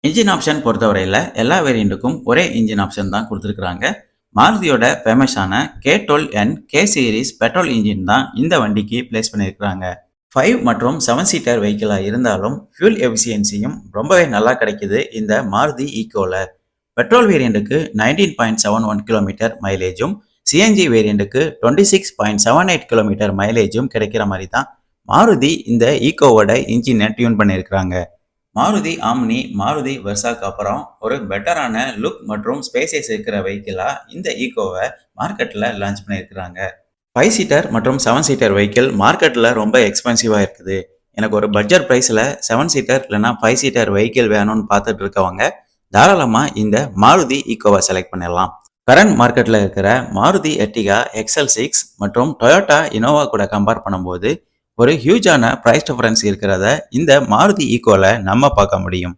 Engine option பொறுத்தவரையில எல்லா வேரியண்ட்டுக்கும் ஒரே இன்ஜின் ஆப்ஷன் தான் குடுத்திருக்காங்க. மாருதியோட ஃபேமஸான K12N K series petrol engine தான் இந்த வண்டிக்கு பிளேஸ் பண்ணியிருக்காங்க. 5 மற்றும் 7 சீட்டர் வெஹிக்கிளா இருந்தாலும் ஃபியூல் எஃபிஷியன்சியும் ரொம்பவே நல்லா கிடைக்குது இந்த மாருதி ஈக்கோல. பெட்ரோல் வேரியண்ட்டுக்கு 19.71 கிலோமீட்டர் மைலேஜும், சிஎன்ஜி வேரியண்ட்டுக்கு 26.78 கிலோமீட்டர் மைலேஜும் கிடைக்கிற மாதிரி தான் மாருதி இந்த ஈக்கோவோட இன்ஜினை டியூன் பண்ணியிருக்காங்க. மாருதி ஆம்னி, மாருதி வெர்சாக்கு அப்புறம் ஒரு பெட்டரான லுக் மற்றும் ஸ்பேசஸ் இருக்கிற வெஹிக்கிளா இந்த ஈக்கோவை மார்க்கெட்டில் லான்ச் பண்ணியிருக்கிறாங்க. 5 சீட்டர் மற்றும் 7 சீட்டர் வெஹிக்கிள் மார்க்கெட்டில் ரொம்ப எக்ஸ்பென்சிவாக இருக்குது. எனக்கு ஒரு பட்ஜெட் ப்ரைஸில் 7 சீட்டர் இல்லைனா 5 சீட்டர் வெஹிக்கிள் வேணும்னு பார்த்துட்டு இருக்கவங்க தாராளமாக இந்த மாருதி ஈக்கோவை செலக்ட் பண்ணிடலாம். கரண்ட் மார்க்கெட்டில் இருக்கிற மாருதி எர்டிகா XL6 மற்றும் டொயோட்டா இனோவா கூட கம்பேர் பண்ணும்போது ஒரு ஹியூஜான பிரைஸ் டிஃபரன்ஸ் இருக்கிறத இந்த மாருதி ஈக்கோல நம்ம பார்க்க முடியும்.